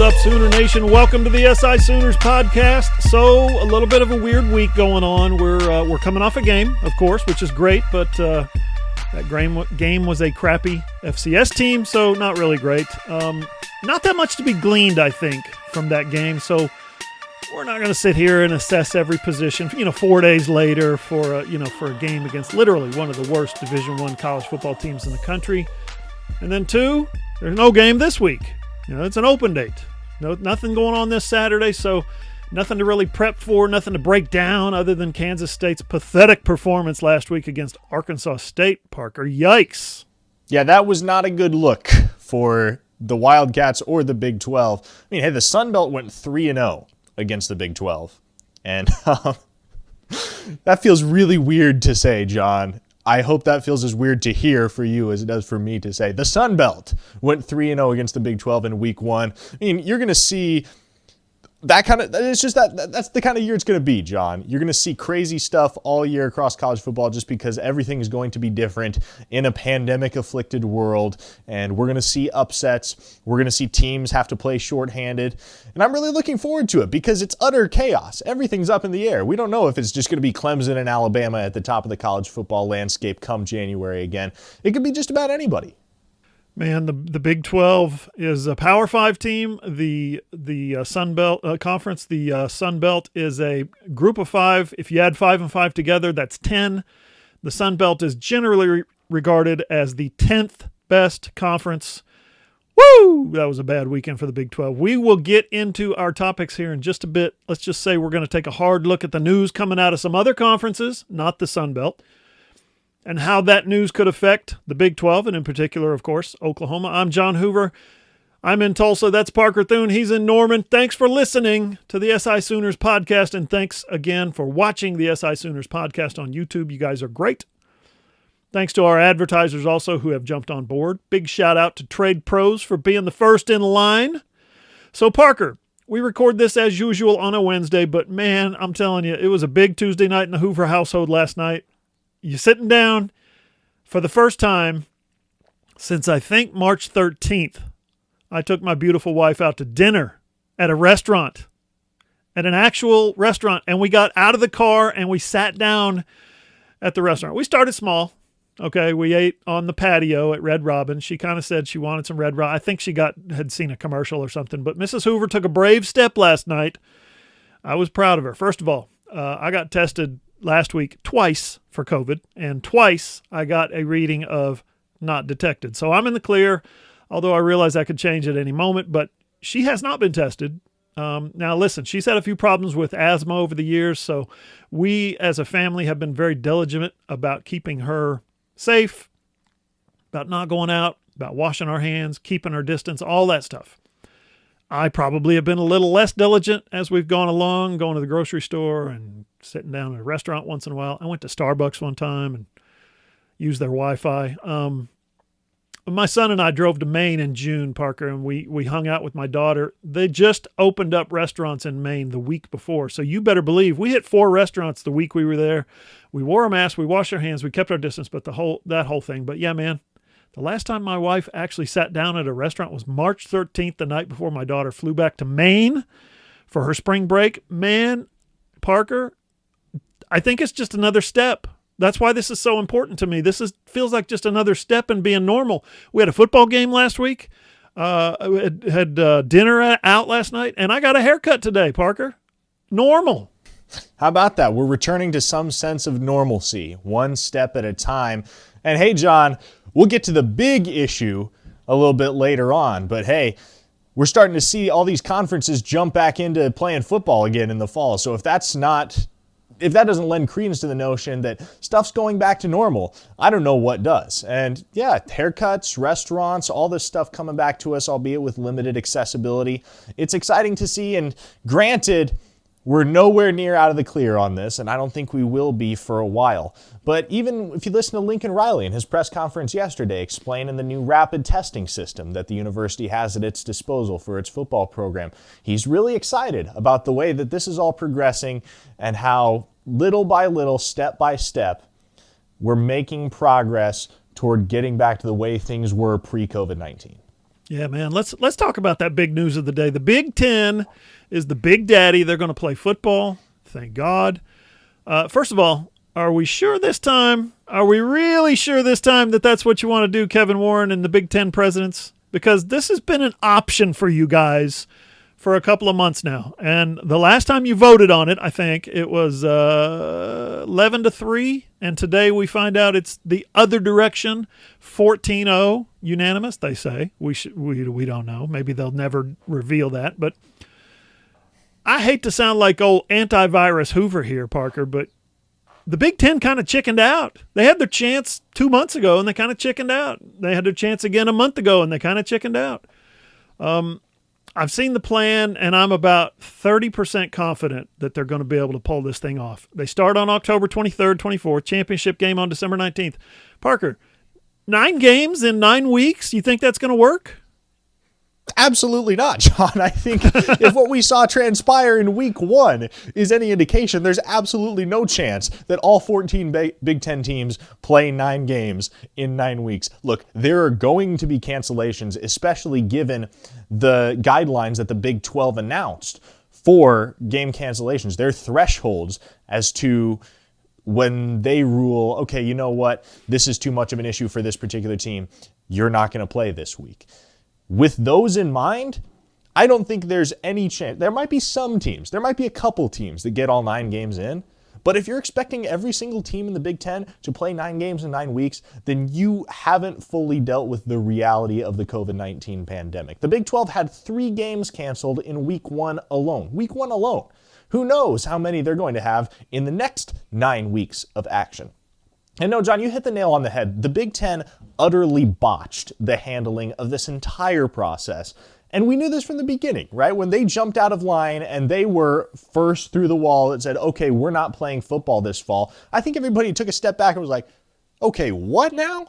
up, Sooner Nation? Welcome to the SI Sooners podcast. So, a little bit of a weird week going on. We're coming off a game, of course, which is great, but that game was a crappy FCS team, so not really great. Not that much to be gleaned, I think, from that game. So, we're not going to sit here and assess every position, 4 days later for a game against literally one of the worst Division I college football teams in the country. And then two, there's no game this week. It's an open date. Nothing going on this Saturday, so nothing to really prep for, nothing to break down other than Kansas State's pathetic performance last week against Arkansas State. Parker, yikes. Yeah, that was not a good look for the Wildcats or the Big 12. I mean, hey, the Sun Belt went 3-0 against the Big 12. And that feels really weird to say, John. I hope that feels as weird to hear for you as it does for me to say. The Sun Belt went 3-0 against the Big 12 in Week 1. I mean, you're going to see that kind of, it's just that's the kind of year it's going to be, John. You're going to see crazy stuff all year across college football just because everything is going to be different in a pandemic-afflicted world, and we're going to see upsets. We're going to see teams have to play shorthanded, and I'm really looking forward to it because it's utter chaos. Everything's up in the air. We don't know if it's just going to be Clemson and Alabama at the top of the college football landscape come January again. It could be just about anybody. Man, the Big 12 is a Power 5 team. The Sun Belt Conference, the Sun Belt is a group of 5. If you add 5 and 5 together, that's 10. The Sun Belt is generally regarded as the 10th best conference. Woo! That was a bad weekend for the Big 12. We will get into our topics here in just a bit. Let's just say we're going to take a hard look at the news coming out of some other conferences, not the Sun Belt, and how that news could affect the Big 12, and in particular, of course, Oklahoma. I'm John Hoover. I'm in Tulsa. That's Parker Thune. He's in Norman. Thanks for listening to the SI Sooners podcast, and thanks again for watching the SI Sooners podcast on YouTube. You guys are great. Thanks to our advertisers also who have jumped on board. Big shout out to Trade Pros for being the first in line. So, Parker, we record this as usual on a Wednesday, but man, I'm telling you, it was a big Tuesday night in the Hoover household last night. You're sitting down for the first time since I think March 13th. I took my beautiful wife out to dinner at a restaurant, at an actual restaurant, and we got out of the car and we sat down at the restaurant. We started small. Okay, we ate on the patio at Red Robin. She kind of said she wanted some Red Robin. I think she had seen a commercial or something, but Mrs. Hoover took a brave step last night. I was proud of her. First of all, I got tested last week twice for COVID, and twice I got a reading of not detected. So I'm in the clear, although I realize that could change at any moment, but she has not been tested. Now listen, she's had a few problems with asthma over the years, so we as a family have been very diligent about keeping her safe, about not going out, about washing our hands, keeping our distance, all that stuff. I probably have been a little less diligent as we've gone along, going to the grocery store and sitting down at a restaurant once in a while. I went to Starbucks one time and used their Wi-Fi. My son and I drove to Maine in June, Parker, and we hung out with my daughter. They just opened up restaurants in Maine the week before. So you better believe we hit 4 restaurants the week we were there. We wore a mask, we washed our hands, we kept our distance, but that whole thing. But yeah, man. The last time my wife actually sat down at a restaurant was March 13th, the night before my daughter flew back to Maine for her spring break. Man, Parker, I think it's just another step. That's why this is so important to me. Feels like just another step in being normal. We had a football game last week. Had dinner out last night, and I got a haircut today, Parker. Normal. How about that? We're returning to some sense of normalcy, one step at a time. And hey, John, we'll get to the big issue a little bit later on. But hey, we're starting to see all these conferences jump back into playing football again in the fall. So if that doesn't lend credence to the notion that stuff's going back to normal, I don't know what does. And yeah, haircuts, restaurants, all this stuff coming back to us, albeit with limited accessibility. It's exciting to see. And granted, we're nowhere near out of the clear on this, and I don't think we will be for a while. But even if you listen to Lincoln Riley in his press conference yesterday explaining the new rapid testing system that the university has at its disposal for its football program, he's really excited about the way that this is all progressing and how little by little, step by step, we're making progress toward getting back to the way things were pre-COVID-19. Yeah, man. Let's talk about that big news of the day. The Big Ten is the big daddy. They're going to play football. Thank God. First of all, are we sure this time? Are we really sure this time that that's what you want to do, Kevin Warren and the Big Ten presidents? Because this has been an option for you guys for a couple of months now. And the last time you voted on it, I think it was 11-3. And today we find out it's the other direction, 14-0, unanimous, they say. We don't know. Maybe they'll never reveal that. But I hate to sound like old antivirus Hoover here, Parker, but the Big Ten kind of chickened out. They had their chance 2 months ago, and they kind of chickened out. They had their chance again a month ago, and they kind of chickened out. I've seen the plan, and I'm about 30% confident that they're going to be able to pull this thing off. They start on October 23rd, 24th, championship game on December 19th. Parker, 9 games in 9 weeks, you think that's going to work? Absolutely not, John. I think if what we saw transpire in week 1 is any indication, there's absolutely no chance that all 14 Big Ten teams play 9 games in 9 weeks. Look, there are going to be cancellations, especially given the guidelines that the Big 12 announced for game cancellations. Their thresholds as to when they rule, okay, you know what, this is too much of an issue for this particular team, you're not going to play this week. With those in mind, I don't think there's any chance. There might be some teams. There might be a couple teams that get all 9 games in. But if you're expecting every single team in the Big Ten to play 9 games in 9 weeks, then you haven't fully dealt with the reality of the COVID-19 pandemic. The Big 12 had 3 games canceled in week 1 alone. Week 1 alone. Who knows how many they're going to have in the next 9 weeks of action. And no, John, you hit the nail on the head. The Big Ten utterly botched the handling of this entire process. And we knew this from the beginning, right? When they jumped out of line and they were first through the wall that said, okay, we're not playing football this fall, I think everybody took a step back and was like, okay, what now?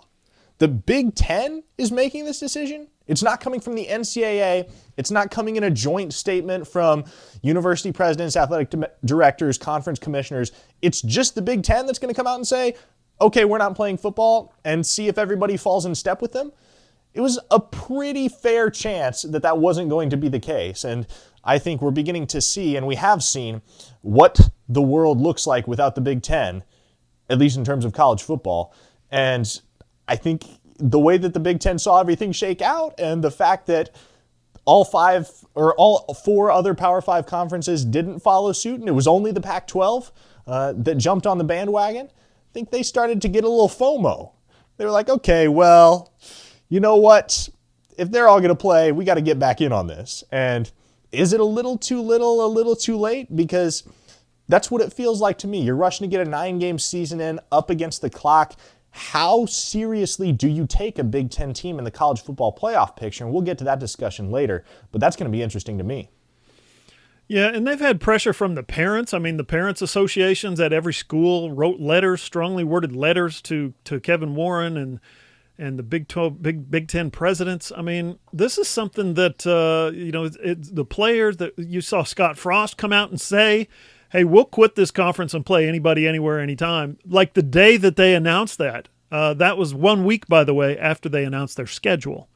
The Big Ten is making this decision? It's not coming from the NCAA. It's not coming in a joint statement from university presidents, athletic directors, conference commissioners. It's just the Big Ten that's going to come out and say, okay, we're not playing football, and see if everybody falls in step with them. It was a pretty fair chance that that wasn't going to be the case. And I think we're beginning to see, and we have seen, what the world looks like without the Big Ten, at least in terms of college football. And I think the way that the Big Ten saw everything shake out, and the fact that all 4 other Power 5 conferences didn't follow suit, and it was only the Pac-12 that jumped on the bandwagon, I think they started to get a little FOMO. They were like, okay, well, you know what? If they're all going to play, we got to get back in on this. And is it a little too little, a little too late? Because that's what it feels like to me. You're rushing to get a 9-game season in, up against the clock. How seriously do you take a Big Ten team in the college football playoff picture? And we'll get to that discussion later, but that's going to be interesting to me. Yeah, and they've had pressure from the parents. I mean, the parents' associations at every school wrote letters, strongly worded letters to Kevin Warren and the Big Ten presidents. I mean, this is something that the players that you saw Scott Frost come out and say, "Hey, we'll quit this conference and play anybody, anywhere, anytime." Like the day that they announced that. That was 1 week, by the way, after they announced their schedule.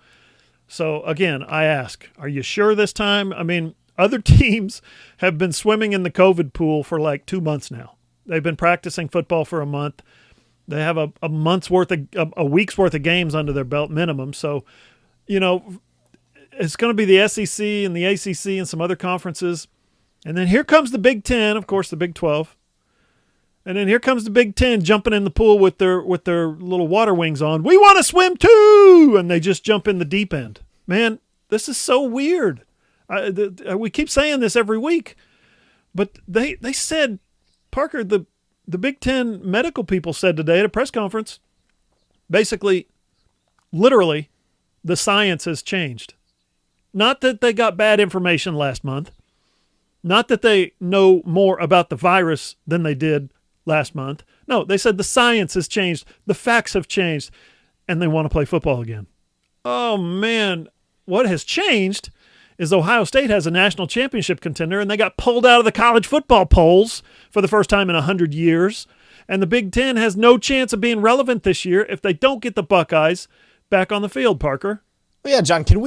So again, I ask, are you sure this time? I mean, other teams have been swimming in the COVID pool for like 2 months now. They've been practicing football for a month. They have a week's worth of games under their belt minimum. So, it's going to be the SEC and the ACC and some other conferences. And then here comes the Big Ten, of course, the Big 12. And then here comes the Big Ten jumping in the pool with their little water wings on. We want to swim too! And they just jump in the deep end. Man, this is so weird. We keep saying this every week, but they said, Parker, the Big Ten medical people said today at a press conference, basically, literally, the science has changed. Not that they got bad information last month, not that they know more about the virus than they did last month. No, they said the science has changed, the facts have changed, and they want to play football again. Oh, man, what has changed is Ohio State has a national championship contender, and they got pulled out of the college football polls for the first time in 100 years. And the Big Ten has no chance of being relevant this year if they don't get the Buckeyes back on the field, Parker. But yeah, John, can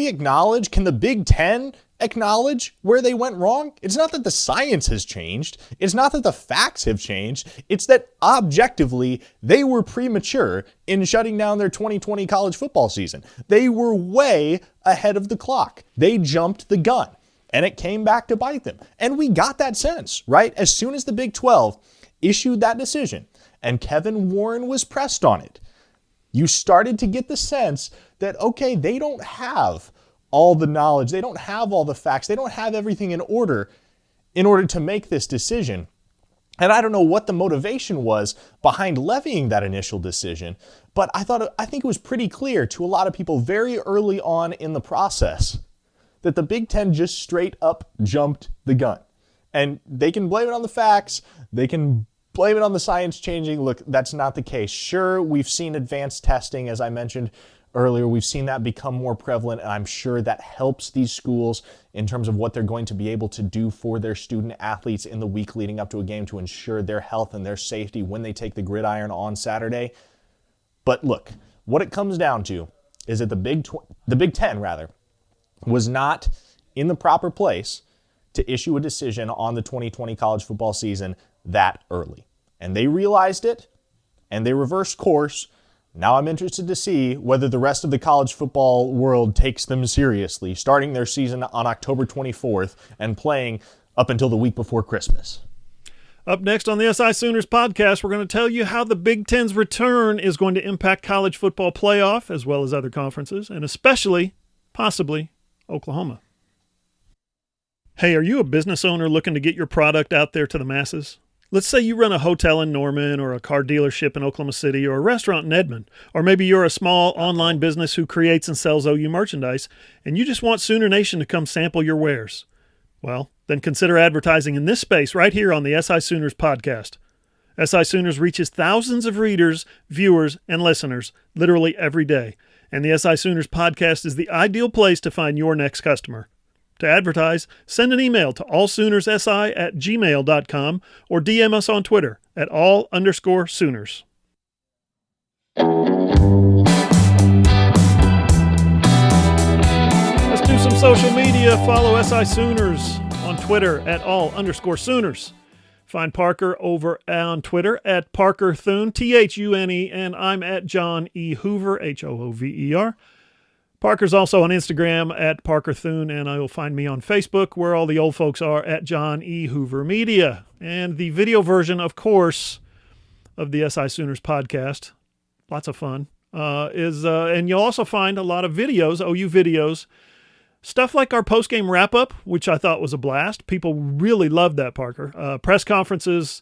the Big Ten acknowledge where they went wrong? It's not that the science has changed. It's not that the facts have changed. It's that objectively, they were premature in shutting down their 2020 college football season. They were way ahead of the clock. They jumped the gun, and it came back to bite them. And we got that sense, right? As soon as the Big 12 issued that decision and Kevin Warren was pressed on it, you started to get the sense that, okay, they don't have all the knowledge, they don't have all the facts, they don't have everything in order to make this decision. And I don't know what the motivation was behind levying that initial decision, but I think it was pretty clear to a lot of people very early on in the process that the Big Ten just straight up jumped the gun. And they can blame it on the facts, they can blame it on the science changing. Look, that's not the case. Sure, we've seen advanced testing, as I mentioned earlier. We've seen that become more prevalent, and I'm sure that helps these schools in terms of what they're going to be able to do for their student athletes in the week leading up to a game to ensure their health and their safety when they take the gridiron on Saturday. But look, what it comes down to is that the Big Ten was not in the proper place to issue a decision on the 2020 college football season that early. And they realized it, and they reversed course. Now I'm interested to see whether the rest of the college football world takes them seriously, starting their season on October 24th and playing up until the week before Christmas. Up next on the SI Sooners podcast, we're going to tell you how the Big Ten's return is going to impact college football playoff, as well as other conferences, and especially, possibly, Oklahoma. Hey, are you a business owner looking to get your product out there to the masses? Let's say you run a hotel in Norman, or a car dealership in Oklahoma City, or a restaurant in Edmond, or maybe you're a small online business who creates and sells OU merchandise, and you just want Sooner Nation to come sample your wares. Well, then consider advertising in this space right here on the SI Sooners podcast. SI Sooners reaches thousands of readers, viewers, and listeners literally every day, and the SI Sooners podcast is the ideal place to find your next customer. To advertise, send an email to allsoonersi@gmail.com or DM us on Twitter at @all_Sooners. Let's do some social media. Follow SI Sooners on Twitter at @all_Sooners. Find Parker over on Twitter at Parker Thune, Thune, and I'm at John E. Hoover, Hoover. Parker's also on Instagram at Parker Thune, and you'll find me on Facebook, where all the old folks are, at John E. Hoover Media. And the video version, of course, of the SI Sooners podcast, lots of fun, and you'll also find a lot of videos, OU videos, stuff like our post-game wrap-up, which I thought was a blast. People really loved that, Parker. Press conferences,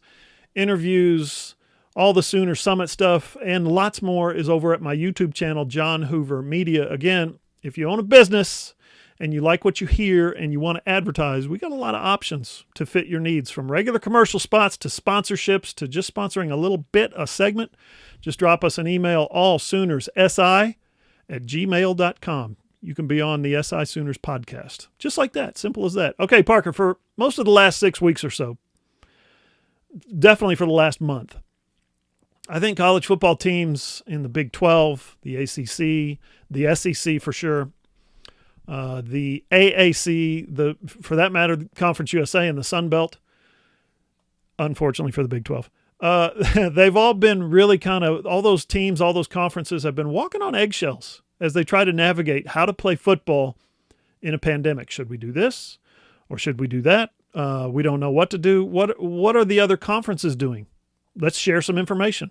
interviews, all the Sooner Summit stuff, and lots more is over at my YouTube channel, John Hoover Media. Again, if you own a business and you like what you hear and you want to advertise, we got a lot of options to fit your needs, from regular commercial spots to sponsorships to just sponsoring a little bit, a segment. Just drop us an email, allsoonersi@gmail.com. You can be on the SI Sooners podcast. Just like that. Simple as that. Okay, Parker, for most of the last 6 weeks or so, definitely for the last month, I think college football teams in the Big 12, the ACC, the SEC for sure, the AAC, for that matter, Conference USA and the Sun Belt, unfortunately for the Big 12, they've all been really all those teams, all those conferences have been walking on eggshells as they try to navigate how to play football in a pandemic. Should we do this or should we do that? We don't know what to do. What are the other conferences doing? Let's share some information.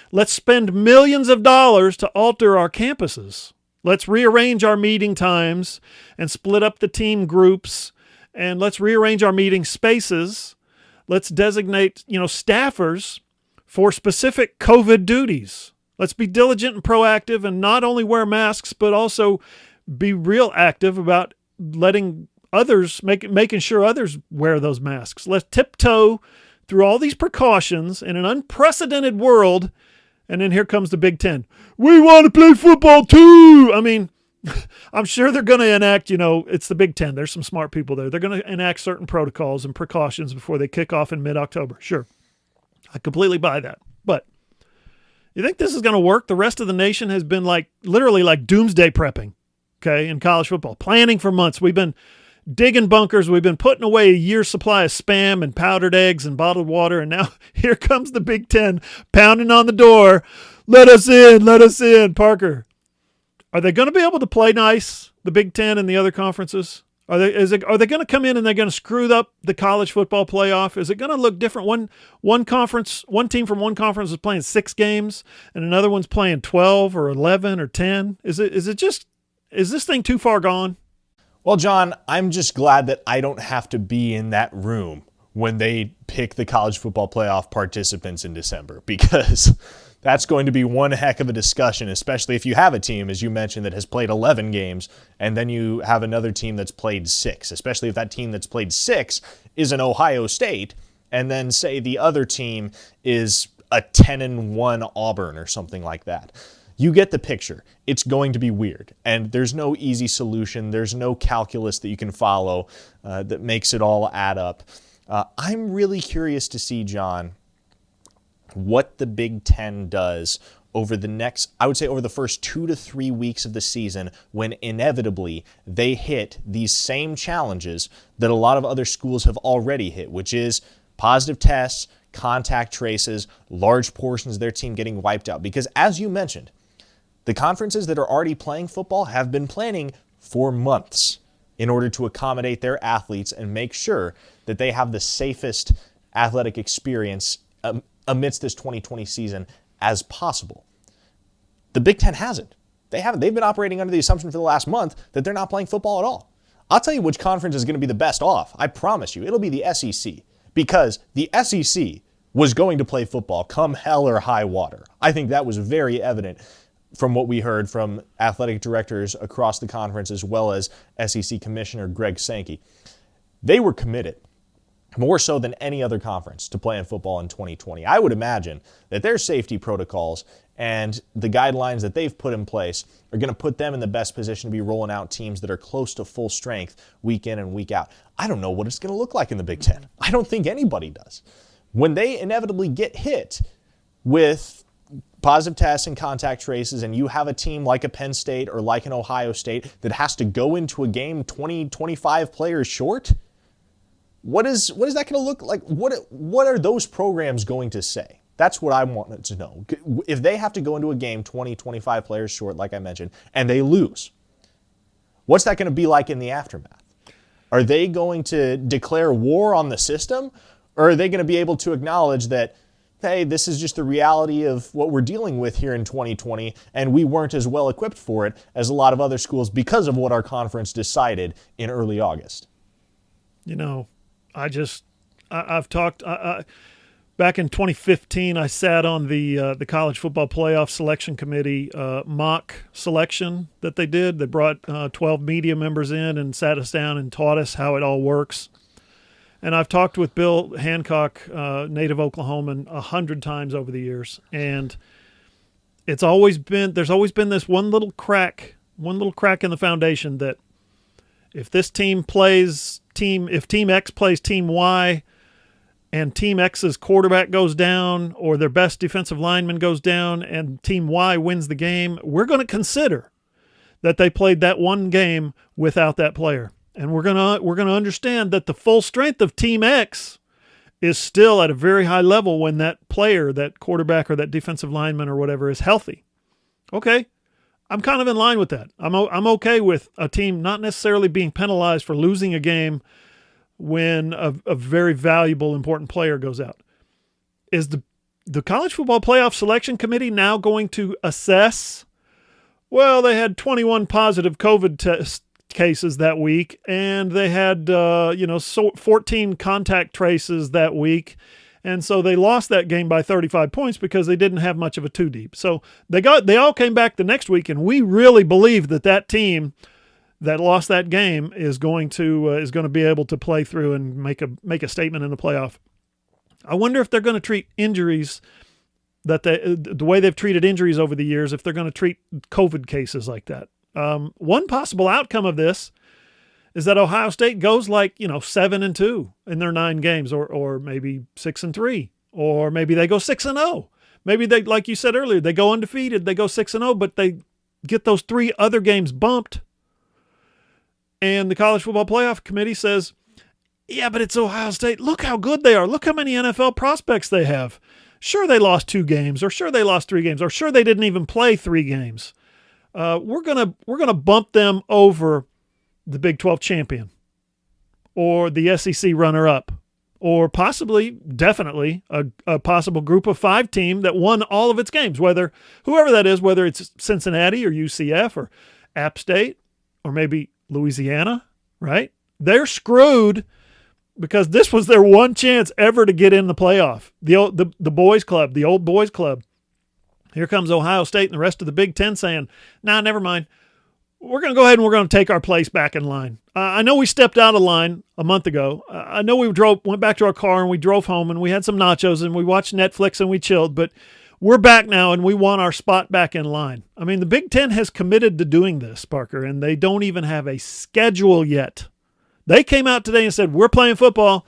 Let's spend millions of dollars to alter our campuses. Let's rearrange our meeting times and split up the team groups, and let's rearrange our meeting spaces. Let's designate, staffers for specific COVID duties. Let's be diligent and proactive and not only wear masks, but also be real active about letting others, making sure others wear those masks. Let's tiptoe through all these precautions in an unprecedented world, and then here comes the Big Ten. We want to play football too! I mean, I'm sure they're going to enact, it's the Big Ten. There's some smart people there. They're going to enact certain protocols and precautions before they kick off in mid-October. Sure. I completely buy that. But you think this is going to work? The rest of the nation has been literally doomsday prepping. okay, in college football. Planning for months. We've been digging bunkers. We've been putting away a year's supply of Spam and powdered eggs and bottled water, and now here comes the Big Ten pounding on the door. Let us in, let us in. Parker, are they going to be able to play nice, the Big Ten and the other conferences? Are they going to come in and they're going to screw up the college football playoff? Is it going to look different? One team from one conference is playing 6 games and another one's playing 12 or 11 or 10. Is this thing too far gone? Well, John, I'm just glad that I don't have to be in that room when they pick the college football playoff participants in December, because that's going to be one heck of a discussion, especially if you have a team, as you mentioned, that has played 11 games, and then you have another team that's played 6, especially if that team that's played 6 is an Ohio State, and then say the other team is a 10-1 Auburn or something like that. You get the picture. It's going to be weird, and there's no easy solution. There's no calculus that you can follow that makes it all add up. I'm really curious to see, John, what the Big Ten does over the first 2 to 3 weeks of the season, when inevitably they hit these same challenges that a lot of other schools have already hit, which is positive tests, contact traces, large portions of their team getting wiped out. Because as you mentioned, the conferences that are already playing football have been planning for months in order to accommodate their athletes and make sure that they have the safest athletic experience amidst this 2020 season as possible. The Big Ten hasn't. They haven't. They've been operating under the assumption for the last month that they're not playing football at all. I'll tell you which conference is going to be the best off. I promise you, it'll be the SEC, because the SEC was going to play football come hell or high water. I think that was very evident from what we heard from athletic directors across the conference, as well as SEC Commissioner Greg Sankey. They were committed, more so than any other conference, to playing football in 2020. I would imagine that their safety protocols and the guidelines that they've put in place are going to put them in the best position to be rolling out teams that are close to full strength week in and week out. I don't know what it's going to look like in the Big Ten. I don't think anybody does. When they inevitably get hit with positive tests and contact traces, and you have a team like a Penn State or like an Ohio State that has to go into a game 20, 25 players short, what is that going to look like? What are those programs going to say? That's what I wanted to know. If they have to go into a game 20, 25 players short, like I mentioned, and they lose, what's that going to be like in the aftermath? Are they going to declare war on the system? Or are they going to be able to acknowledge that, hey, this is just the reality of what we're dealing with here in 2020, and we weren't as well equipped for it as a lot of other schools because of what our conference decided in early August? You know, I've talked back in 2015. I sat on the college football playoff selection committee mock selection that they did. They brought 12 media members in and sat us down and taught us how it all works. And I've talked with Bill Hancock, native Oklahoman, 100 times over the years, and there's always been this one little crack in the foundation that if this team if Team X plays Team Y, and Team X's quarterback goes down or their best defensive lineman goes down, and Team Y wins the game, we're going to consider that they played that one game without that player. And we're gonna understand that the full strength of Team X is still at a very high level when that player, that quarterback or that defensive lineman or whatever, is healthy. Okay, I'm kind of in line with that. I'm okay with a team not necessarily being penalized for losing a game when a very valuable, important player goes out. Is the College Football Playoff Selection Committee now going to assess, well, they had 21 positive COVID tests cases that week, and they had 14 contact traces that week, and so they lost that game by 35 points because they didn't have much of a two deep. So they all came back the next week, and we really believe that team that lost that game is going to be able to play through and make a statement in the playoff. I wonder if they're going to treat injuries the way they've treated injuries over the years, if they're going to treat COVID cases like that. One possible outcome of this is that Ohio State goes 7-2 in their 9 games, or maybe 6-3, or maybe they go 6-0. Maybe they, like you said earlier, they go undefeated, they go 6-0, but they get those 3 other games bumped. And the College Football Playoff Committee says, yeah, but it's Ohio State. Look how good they are. Look how many NFL prospects they have. Sure, they lost 2 games, or sure they lost 3 games, or sure they didn't even play 3 games. We're gonna bump them over the Big 12 champion, or the SEC runner-up, or possibly, definitely, a possible Group of 5 team that won all of its games. Whoever that is, whether it's Cincinnati or UCF or App State or maybe Louisiana, right? They're screwed, because this was their one chance ever to get in the playoff. The boys club, the old boys club. Here comes Ohio State and the rest of the Big Ten saying, nah, never mind. We're going to go ahead and we're going to take our place back in line. I know we stepped out of line a month ago. I know we went back to our car and we drove home and we had some nachos and we watched Netflix and we chilled, but we're back now and we want our spot back in line. I mean, the Big Ten has committed to doing this, Parker, and they don't even have a schedule yet. They came out today and said, we're playing football.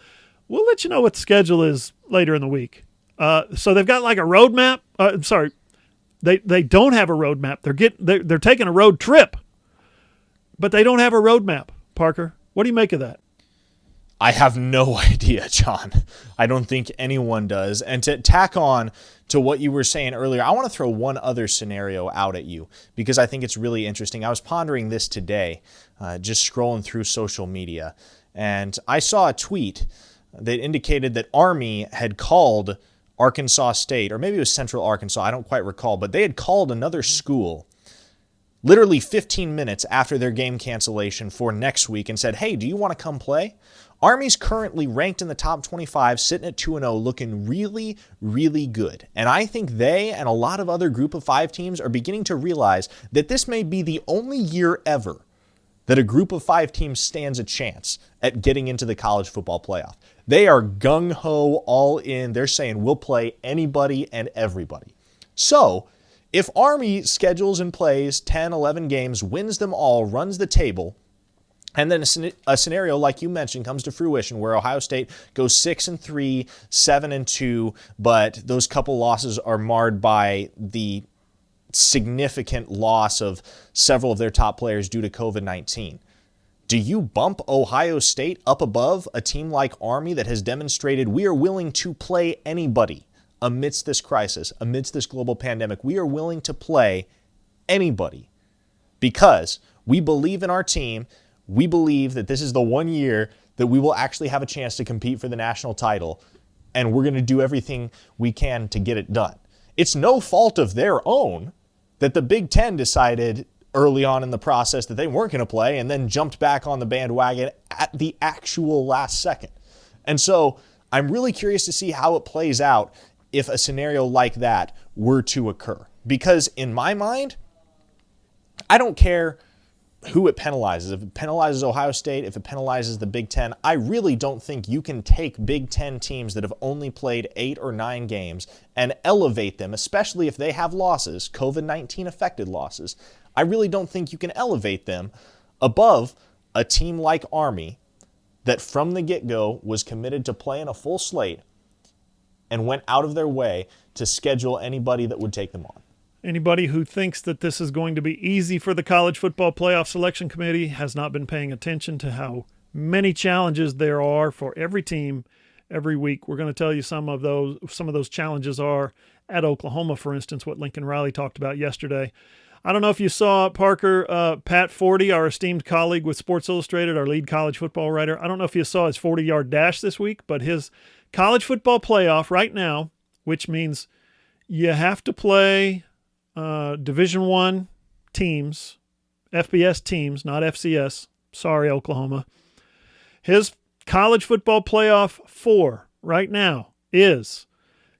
We'll let you know what the schedule is later in the week. So they've got like a roadmap. They don't have a roadmap. They're taking a road trip, but they don't have a roadmap. Parker, what do you make of that? I have no idea, John. I don't think anyone does. And to tack on to what you were saying earlier, I want to throw one other scenario out at you because I think it's really interesting. I was pondering this today, just scrolling through social media, and I saw a tweet that indicated that Army had called Arkansas State, or maybe it was Central Arkansas, I don't quite recall, but they had called another school literally 15 minutes after their game cancellation for next week and said, hey, do you want to come play? Army's currently ranked in the top 25, sitting at 2-0, looking really, really good. And I think they and a lot of other Group of 5 teams are beginning to realize that this may be the only year ever that a Group of 5 team stands a chance at getting into the college football playoff. They are gung-ho, all in. They're saying we'll play anybody and everybody. So if Army schedules and plays 10, 11 games, wins them all, runs the table, and then a scenario like you mentioned comes to fruition where Ohio State goes 6-3, 7-2, but those couple losses are marred by the significant loss of several of their top players due to COVID-19. Do you bump Ohio State up above a team like Army that has demonstrated we are willing to play anybody amidst this crisis, amidst this global pandemic? We are willing to play anybody because we believe in our team. We believe that this is the one year that we will actually have a chance to compete for the national title, and we're going to do everything we can to get it done. It's no fault of their own that the Big Ten decided early on in the process that they weren't going to play and then jumped back on the bandwagon at the actual last second. And so I'm really curious to see how it plays out if a scenario like that were to occur. Because in my mind, I don't care who it penalizes. If it penalizes Ohio State, if it penalizes the Big Ten, I really don't think you can take Big Ten teams that have only played 8 or 9 games and elevate them, especially if they have losses, COVID-19 affected losses. I really don't think you can elevate them above a team like Army that from the get-go was committed to playing a full slate and went out of their way to schedule anybody that would take them on. Anybody who thinks that this is going to be easy for the College Football Playoff Selection Committee has not been paying attention to how many challenges there are for every team every week. We're going to tell you some of those challenges are at Oklahoma, for instance, what Lincoln Riley talked about yesterday. I don't know if you saw, Parker, Pat Forty, our esteemed colleague with Sports Illustrated, our lead college football writer. I don't know if you saw his 40-yard dash this week, but his college football playoff right now, which means you have to play Division I teams, FBS teams, not FCS. Sorry, Oklahoma. His college football playoff 4 right now is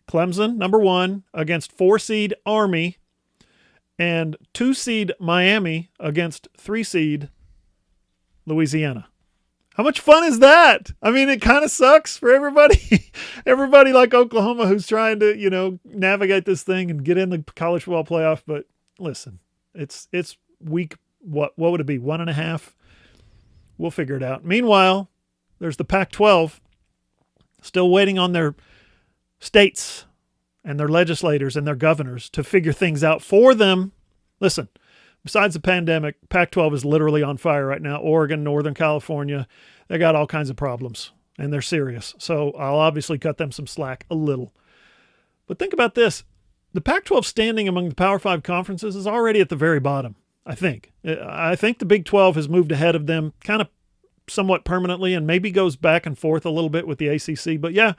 Clemson, number 1, against 4-seed Army, and 2-seed Miami against 3-seed Louisiana. How much fun is that? I mean, it kind of sucks for everybody. Everybody like Oklahoma who's trying to, navigate this thing and get in the college football playoff. But listen, it's week, what would it be, 1.5? We'll figure it out. Meanwhile, there's the Pac-12 still waiting on their states and their legislators and their governors to figure things out for them. Listen, besides the pandemic, Pac-12 is literally on fire right now. Oregon, Northern California, they got all kinds of problems, and they're serious. So I'll obviously cut them some slack a little. But think about this. The Pac-12 standing among the Power 5 conferences is already at the very bottom, I think. I think the Big 12 has moved ahead of them kind of somewhat permanently and maybe goes back and forth a little bit with the ACC. But yeah,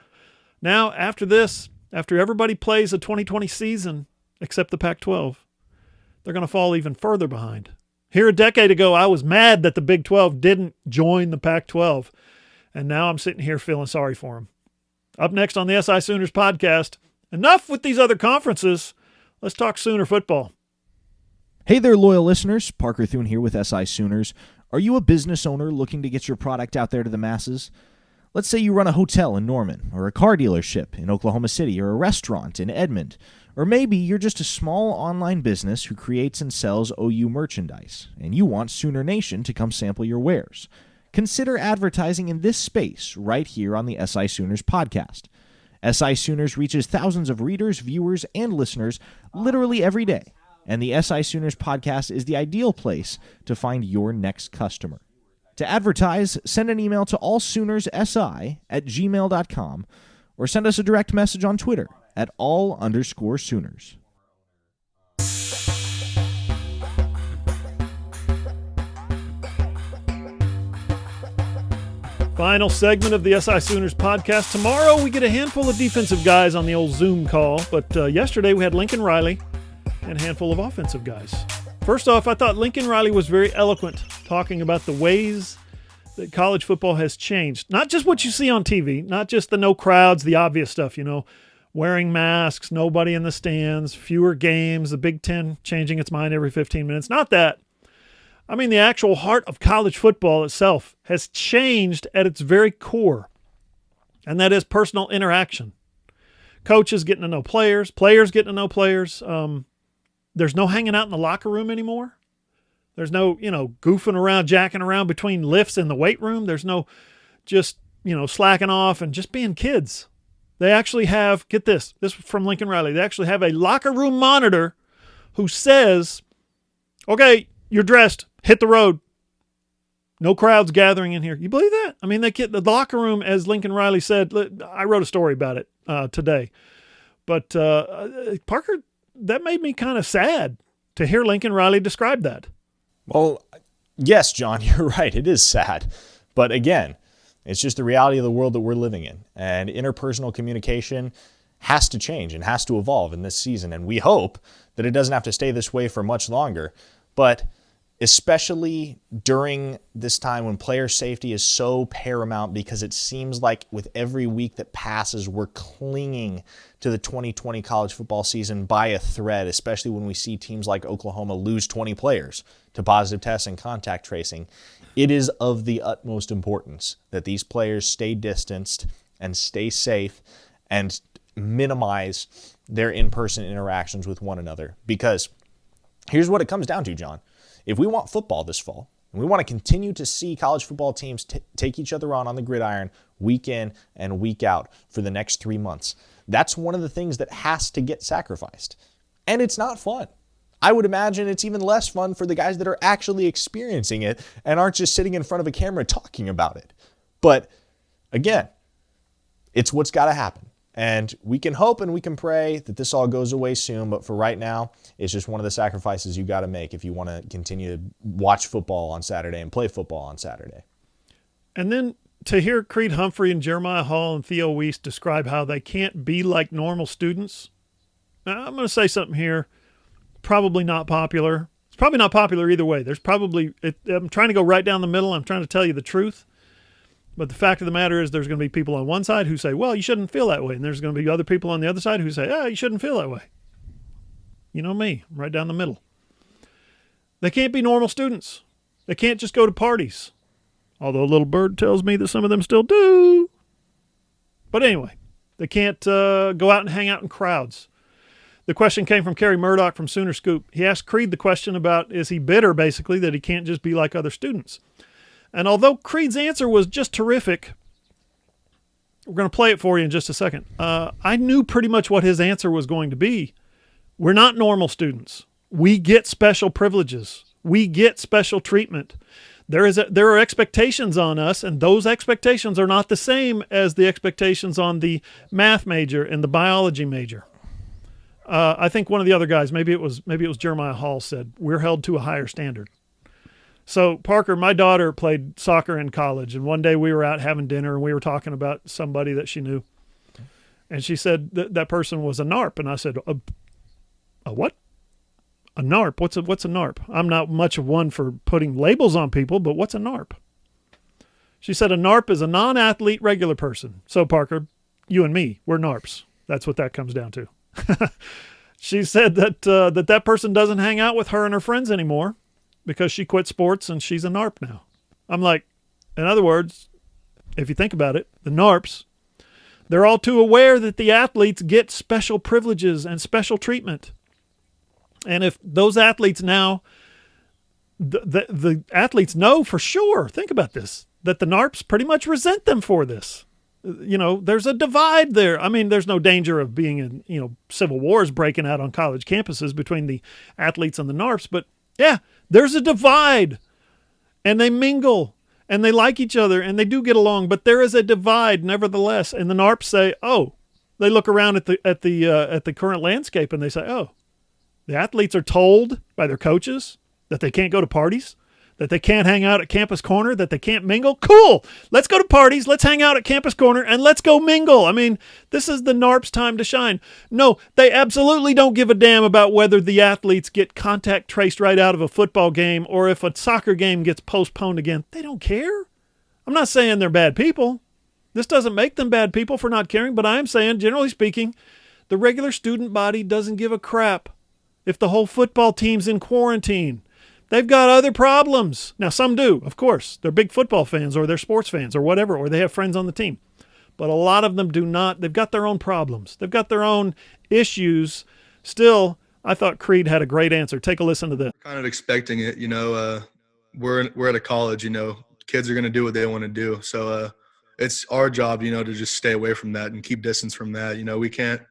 now after this, after everybody plays a 2020 season except the Pac-12, they're going to fall even further behind. Here a decade ago, I was mad that the Big 12 didn't join the Pac-12, and now I'm sitting here feeling sorry for them. Up next on the SI Sooners podcast, enough with these other conferences. Let's talk Sooner football. Hey there, loyal listeners. Parker Thune here with SI Sooners. Are you a business owner looking to get your product out there to the masses? Let's say you run a hotel in Norman, or a car dealership in Oklahoma City, or a restaurant in Edmond. Or maybe you're just a small online business who creates and sells OU merchandise, and you want Sooner Nation to come sample your wares. Consider advertising in this space right here on the SI Sooners podcast. SI Sooners reaches thousands of readers, viewers, and listeners literally every day, and the SI Sooners podcast is the ideal place to find your next customer. To advertise, send an email to allsoonersi@gmail.com or send us a direct message on Twitter at @all_Sooners. Final segment of the SI Sooners podcast. Tomorrow we get a handful of defensive guys on the old Zoom call, but yesterday we had Lincoln Riley and a handful of offensive guys. First off, I thought Lincoln Riley was very eloquent talking about the ways that college football has changed. Not just what you see on TV, not just the no crowds, the obvious stuff, wearing masks, nobody in the stands, fewer games, the Big Ten changing its mind every 15 minutes. Not that. I mean, the actual heart of college football itself has changed at its very core, and that is personal interaction. Coaches getting to know players, players getting to know players. There's no hanging out in the locker room anymore. There's no, goofing around, jacking around between lifts in the weight room. There's no just, slacking off and just being kids. They actually have, get this from Lincoln Riley, they actually have a locker room monitor who says, okay, you're dressed, hit the road. No crowds gathering in here. You believe that? I mean, the locker room, as Lincoln Riley said, I wrote a story about it today. But Parker, that made me kind of sad to hear Lincoln Riley describe that. Well, yes, John, you're right. It is sad. But again, it's just the reality of the world that we're living in. And interpersonal communication has to change and has to evolve in this season. And we hope that it doesn't have to stay this way for much longer. But especially during this time when player safety is so paramount, because it seems like with every week that passes, we're clinging to the 2020 college football season by a thread, especially when we see teams like Oklahoma lose 20 players to positive tests and contact tracing. It is of the utmost importance that these players stay distanced and stay safe and minimize their in-person interactions with one another. Because here's what it comes down to, John. If we want football this fall, and we want to continue to see college football teams take each other on the gridiron week in and week out for the next 3 months, that's one of the things that has to get sacrificed. And it's not fun. I would imagine it's even less fun for the guys that are actually experiencing it and aren't just sitting in front of a camera talking about it. But again, it's what's got to happen. And we can hope and we can pray that this all goes away soon. But for right now, it's just one of the sacrifices you got to make if you want to continue to watch football on Saturday and play football on Saturday. And then to hear Creed Humphrey and Jeremiah Hall and Theo Weiss describe how they can't be like normal students. Now, I'm going to say something here. Probably not popular. It's probably not popular either way. I'm trying to go right down the middle. I'm trying to tell you the truth. But the fact of the matter is there's going to be people on one side who say, well, you shouldn't feel that way. And there's going to be other people on the other side who say, you shouldn't feel that way. You know me, I'm right down the middle. They can't be normal students. They can't just go to parties. Although a little bird tells me that some of them still do. But anyway, they can't go out and hang out in crowds. The question came from Kerry Murdoch from Sooner Scoop. He asked Creed the question about, is he bitter, basically, that he can't just be like other students? And although Creed's answer was just terrific, we're going to play it for you in just a second. I knew pretty much what his answer was going to be. We're not normal students. We get special privileges. We get special treatment. There are expectations on us, and those expectations are not the same as the expectations on the math major and the biology major. I think one of the other guys, maybe it was Jeremiah Hall, said we're held to a higher standard. So Parker, my daughter played soccer in college, and one day we were out having dinner and we were talking about somebody that she knew, and she said that person was a NARP, and I said, a what? A NARP? What's a NARP? I'm not much of one for putting labels on people, but what's a NARP? She said a NARP is a non-athlete regular person. So Parker, you and me, we're NARPs. That's what that comes down to. She said that person doesn't hang out with her and her friends anymore because she quit sports and she's a NARP now. I'm like, in other words, if you think about it, the NARPs, they're all too aware that the athletes get special privileges and special treatment. And if those athletes now, the athletes know for sure, think about this, that the NARPs pretty much resent them for this. There's a divide there. I mean, there's no danger of being in, civil wars breaking out on college campuses between the athletes and the NARPs. But yeah, there's a divide, and they mingle and they like each other and they do get along, but there is a divide nevertheless. And the NARPs say, they look around at the current landscape and they say, the athletes are told by their coaches that they can't go to parties, that they can't hang out at Campus Corner, that they can't mingle. Cool. Let's go to parties. Let's hang out at Campus Corner and let's go mingle. I mean, this is the NARP's time to shine. No, they absolutely don't give a damn about whether the athletes get contact traced right out of a football game or if a soccer game gets postponed again. They don't care. I'm not saying they're bad people. This doesn't make them bad people for not caring, but I am saying, generally speaking, the regular student body doesn't give a crap if the whole football team's in quarantine. They've got other problems. Now, some do, of course. They're big football fans or they're sports fans or whatever, or they have friends on the team. But a lot of them do not. They've got their own problems. They've got their own issues. Still, I thought Creed had a great answer. Take a listen to this. Kind of expecting it, we're at a college, kids are going to do what they want to do. So it's our job, to just stay away from that and keep distance from that. We can't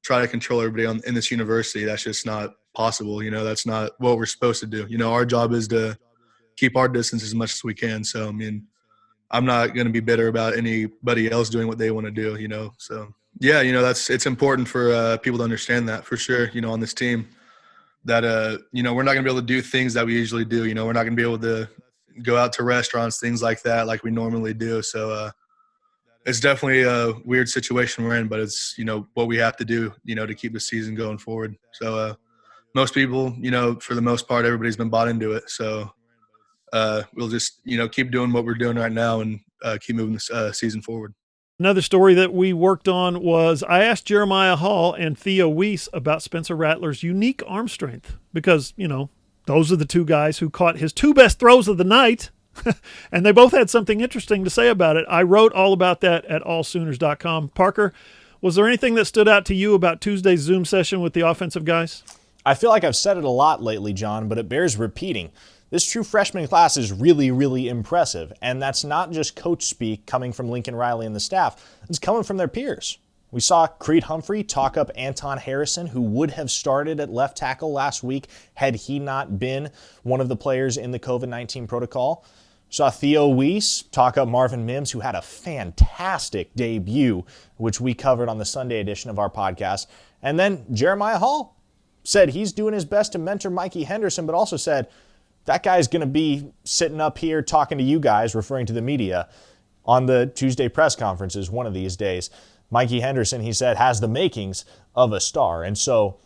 try to control everybody in this university. That's just not possible. That's not what we're supposed to do. Our job is to keep our distance as much as we can. So, I'm not going to be bitter about anybody else doing what they want to do, So, yeah, it's important for people to understand that for sure, on this team that, we're not going to be able to do things that we usually do. We're not going to be able to go out to restaurants, things like that, like we normally do. So, it's definitely a weird situation we're in, but it's, what we have to do, to keep the season going forward. So, most people, for the most part, everybody's been bought into it. So we'll just, keep doing what we're doing right now and keep moving this season forward. Another story that we worked on was I asked Jeremiah Hall and Theo Weiss about Spencer Rattler's unique arm strength because, those are the two guys who caught his two best throws of the night. And they both had something interesting to say about it. I wrote all about that at allsooners.com. Parker, was there anything that stood out to you about Tuesday's Zoom session with the offensive guys? I feel like I've said it a lot lately, John, but it bears repeating. This true freshman class is really, really impressive, and that's not just coach speak coming from Lincoln Riley and the staff. It's coming from their peers. We saw Creed Humphrey talk up Anton Harrison, who would have started at left tackle last week had he not been one of the players in the COVID-19 protocol. Saw Theo Weiss talk up Marvin Mims, who had a fantastic debut, which we covered on the Sunday edition of our podcast. And then Jeremiah Hall said he's doing his best to mentor Mikey Henderson, but also said that guy's going to be sitting up here talking to you guys, referring to the media, on the Tuesday press conferences one of these days. Mikey Henderson, he said, has the makings of a star. And so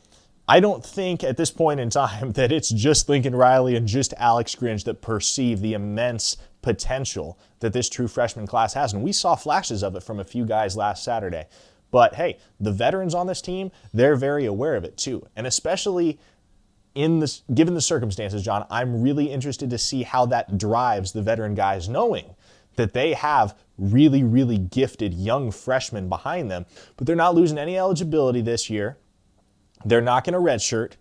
I don't think at this point in time that it's just Lincoln Riley and just Alex Grinch that perceive the immense potential that this true freshman class has. And we saw flashes of it from a few guys last Saturday. But hey, the veterans on this team, they're very aware of it too. And especially given the circumstances, John, I'm really interested to see how that drives the veteran guys, knowing that they have really, really gifted young freshmen behind them, but they're not losing any eligibility this year. They're not going to redshirt,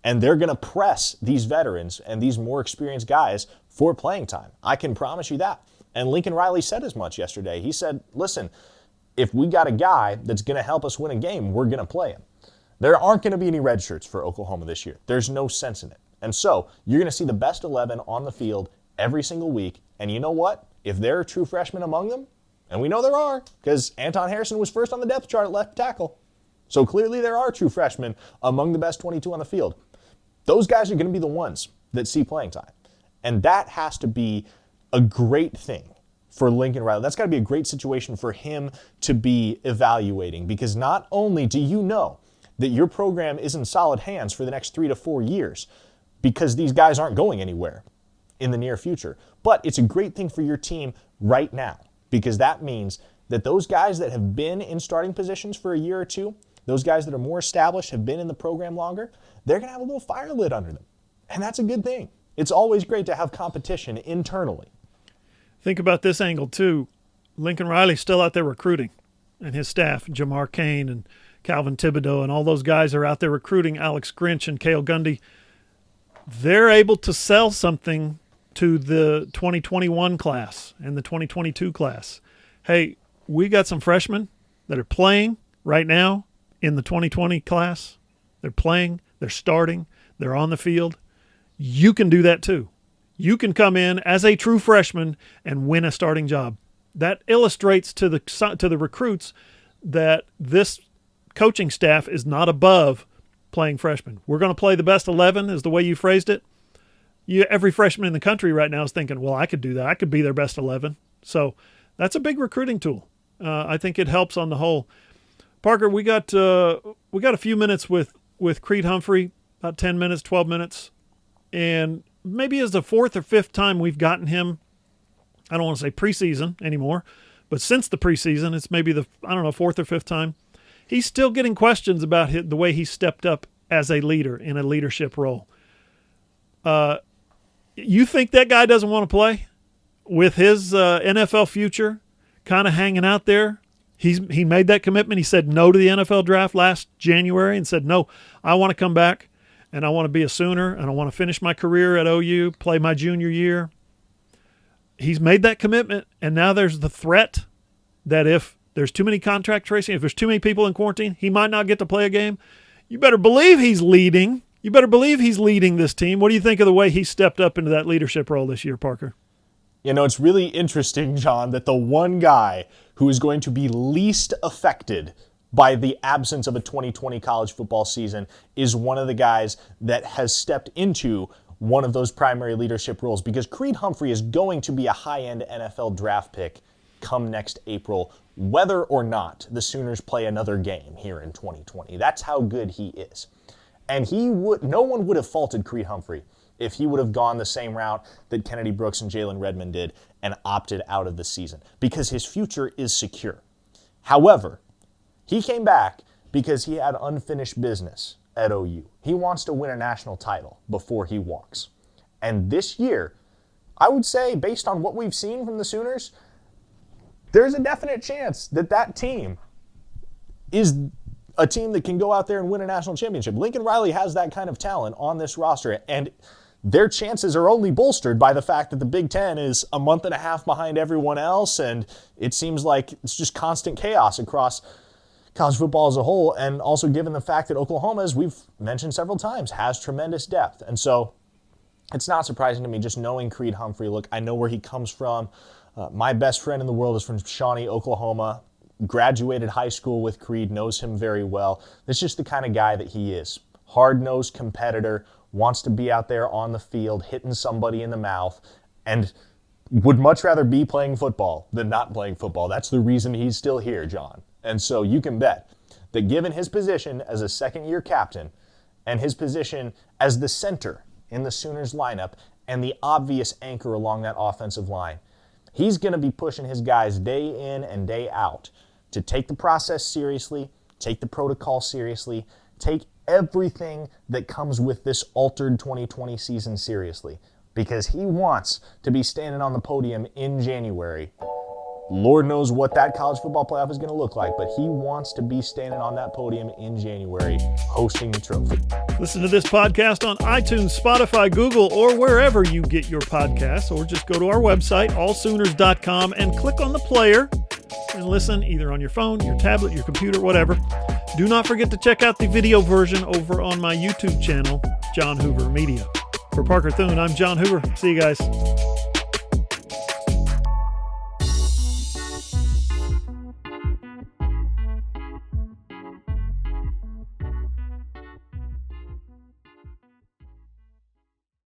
and they're going to press these veterans and these more experienced guys for playing time. I can promise you that. And Lincoln Riley said as much yesterday. He said, listen, if we got a guy that's going to help us win a game, we're going to play him. There aren't going to be any red shirts for Oklahoma this year. There's no sense in it. And so you're going to see the best 11 on the field every single week. And you know what? If there are true freshmen among them, and we know there are, because Anton Harrison was first on the depth chart at left tackle. So clearly there are true freshmen among the best 22 on the field. Those guys are going to be the ones that see playing time. And that has to be a great thing for Lincoln Riley. That's got to be a great situation for him to be evaluating, because not only do you know that your program is in solid hands for the next 3 to 4 years because these guys aren't going anywhere in the near future, but it's a great thing for your team right now, because that means that those guys that have been in starting positions for a year or two, those guys that are more established, have been in the program longer, they're going to have a little fire lit under them. And that's a good thing. It's always great to have competition internally. Think about this angle, too. Lincoln Riley's still out there recruiting, and his staff, Jamar Kane and Calvin Thibodeau, and all those guys are out there recruiting, Alex Grinch and Cale Gundy. They're able to sell something to the 2021 class and the 2022 class. Hey, we got some freshmen that are playing right now in the 2020 class. They're playing, they're starting, they're on the field. You can do that too. You can come in as a true freshman and win a starting job. That illustrates to the recruits that this coaching staff is not above playing freshmen. We're going to play the best 11 is the way you phrased it. Every freshman in the country right now is thinking, well, I could do that. I could be their best 11. So that's a big recruiting tool. I think it helps on the whole. Parker, we got a few minutes with Creed Humphrey, about 10 minutes, 12 minutes. And maybe it's the fourth or fifth time we've gotten him. I don't want to say preseason anymore, but since the preseason, it's maybe fourth or fifth time. He's still getting questions about the way he stepped up as a leader in a leadership role. You think that guy doesn't want to play with his NFL future kind of hanging out there? He made that commitment. He said no to the NFL draft last January and said, no, I want to come back. And I want to be a Sooner, and I want to finish my career at OU, play my junior year. He's made that commitment, and now there's the threat that if there's too many contract tracing, if there's too many people in quarantine, he might not get to play a game. You better believe he's leading. You better believe he's leading this team. What do you think of the way he stepped up into that leadership role this year, Parker? You know, it's really interesting, John, that the one guy who is going to be least affected by the absence of a 2020 college football season is one of the guys that has stepped into one of those primary leadership roles, because Creed Humphrey is going to be a high-end NFL draft pick come next April, whether or not the Sooners play another game here in 2020. That's how good he is. And no one would have faulted Creed Humphrey if he would have gone the same route that Kennedy Brooks and Jalen Redmond did and opted out of the season, because his future is secure. However, he came back because he had unfinished business at OU. He wants to win a national title before he walks. And this year, I would say, based on what we've seen from the Sooners, there's a definite chance that that team is a team that can go out there and win a national championship. Lincoln Riley has that kind of talent on this roster, and their chances are only bolstered by the fact that the Big Ten is a month and a half behind everyone else, and it seems like it's just constant chaos across college football as a whole, and also given the fact that Oklahoma, as we've mentioned several times, has tremendous depth. And so it's not surprising to me just knowing Creed Humphrey. Look, I know where he comes from. My best friend in the world is from Shawnee, Oklahoma. Graduated high school with Creed, knows him very well. That's just the kind of guy that he is. Hard-nosed competitor, wants to be out there on the field, hitting somebody in the mouth, and would much rather be playing football than not playing football. That's the reason he's still here, John. And so you can bet that given his position as a second-year captain and his position as the center in the Sooners lineup and the obvious anchor along that offensive line, he's going to be pushing his guys day in and day out to take the process seriously, take the protocol seriously, take everything that comes with this altered 2020 season seriously, because he wants to be standing on the podium in January. Lord knows what that college football playoff is going to look like, but he wants to be standing on that podium in January, hosting the trophy. Listen to this podcast on iTunes, Spotify, Google, or wherever you get your podcasts, or just go to our website, allsooners.com, and click on the player and listen either on your phone, your tablet, your computer, whatever. Do not forget to check out the video version over on my YouTube channel, John Hoover Media. For Parker Thune, I'm John Hoover. See you guys.